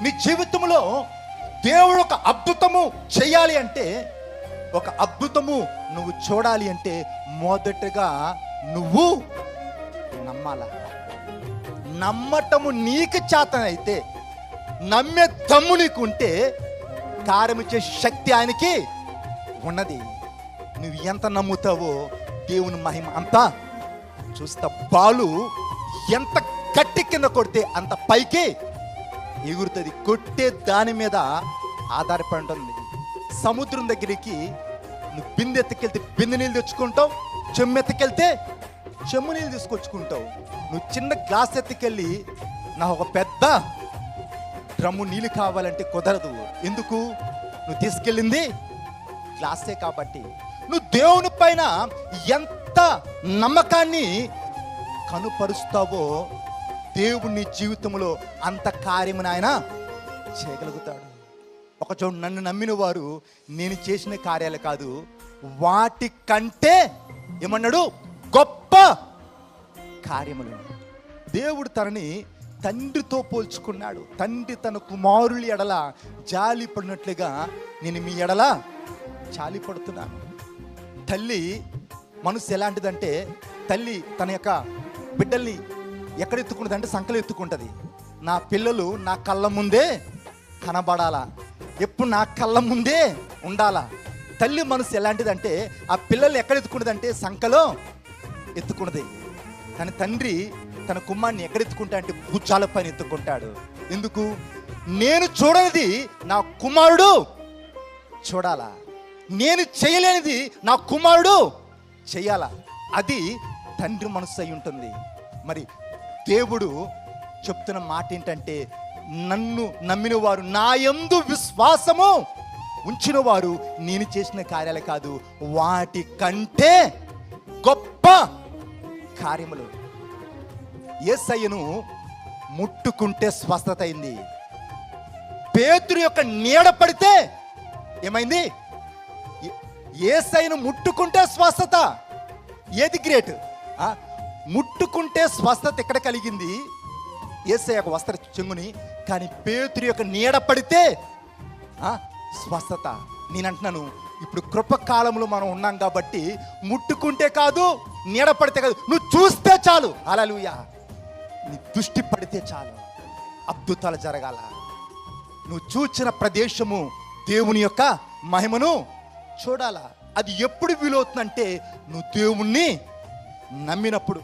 నీ జీవితంలో దేవుడు ఒక అద్భుతము చేయాలి అంటే, ఒక అద్భుతము నువ్వు చూడాలి అంటే మొదటగా నువ్వు నమ్మాల. నమ్మటము నీకు చేతనైతే, నమ్మే దమ్ము నీకు ఉంటే కార్యమిచ్చే శక్తి ఆయనకి ఉన్నది. నువ్వు ఎంత నమ్ముతావో దేవుని మహిమ అంతా చూస్తా. బాలు ఎంత గట్టి కింద కొడితే అంత పైకి ఎగురుతుంది. కొట్టే దాని మీద ఆధారపడి ఉంటుంది. సముద్రం దగ్గరికి నువ్వు బిందె ఎత్తుకెళ్తే బిందె నీళ్ళు తెచ్చుకుంటావు, చెమ్ము ఎత్తుకెళ్తే చెమ్ము నీళ్ళు తీసుకొచ్చుకుంటావు. నువ్వు చిన్న గ్లాస్ ఎత్తుకెళ్ళి నాకు ఒక పెద్ద డ్రమ్ము నీళ్ళు కావాలంటే కుదరదు. ఎందుకు? నువ్వు తీసుకెళ్ళింది గ్లాసే కాబట్టి. నువ్వు దేవుని పైన ఎంత నమ్మకాన్ని కనుపరుస్తావో దేవుని జీవితంలో అంత కార్యమును ఆయన చేయగలుగుతాడు. ఒక చోటు నన్ను నమ్మిన వారు నేను చేసిన కార్యాలు కాదు, వాటి కంటే ఏమన్నాడు, గొప్ప కార్యములు. దేవుడు తనని తండ్రితో పోల్చుకున్నాడు. తండ్రి తన కుమారుల ఎడల జాలి పడినట్లుగా నేను మీ ఎడల జాలి పడుతున్నాను. తల్లి మనసు ఎలాంటిదంటే, తల్లి తన యొక్క బిడ్డల్ని ఎక్కడ ఎత్తుకుంటుంది అంటే సంకలు ఎత్తుకుంటుంది. నా పిల్లలు నా కళ్ళ ముందే కనబడాలా, ఎప్పుడు నా కళ్ళ ముందే ఉండాలా. తల్లి మనసు ఎలాంటిదంటే, ఆ పిల్లలు ఎక్కడ ఎత్తుకుంటుందంటే సంకలో ఎత్తుకున్నది. కానీ తండ్రి తన కుమారుని ఎక్కడ ఎత్తుకుంటా అంటే భుజాల పైన ఎత్తుకుంటాడు. ఎందుకు? నేను చూడనిది నా కుమారుడు చూడాలా, నేను చేయలేనిది నా కుమారుడు చెయ్యాలా. అది తండ్రి మనసు అయి ఉంటుంది. మరి దేవుడు చెప్తున్న మాట ఏంటంటే, నన్ను నమ్మిన వారు, నా యందు విశ్వాసము ఉంచిన వారు నేను చేసిన కార్యాలు కాదు, వాటి కంటే గొప్ప కార్యములు. యేసయ్యను ముట్టుకుంటే స్వస్థత అయింది. పేతురు యొక్క నీడ పడితే ఏమైంది? యేసయ్యను ముట్టుకుంటే స్వస్థత. ఏది గ్రేట్? ముట్టుకుంటే స్వస్థత ఎక్కడ కలిగింది? యేసయ్య యొక్క వస్త్ర చెంగుని. కానీ పేతురు యొక్క నీడ పడితే స్వస్థత. నేను అంటున్నాను, ఇప్పుడు కృపకాలంలో మనం ఉన్నాం కాబట్టి ముట్టుకుంటే కాదు, నీడ పడితే కాదు, నువ్వు చూస్తే చాలు. హల్లెలూయా. నీ దృష్టి పడితే చాలు, అద్భుతాలు జరగాల. నువ్వు చూచిన ప్రదేశము దేవుని యొక్క మహిమను చూడాలా. అది ఎప్పుడు వీలవుతుందంటే నువ్వు దేవుణ్ణి నమ్మినప్పుడు.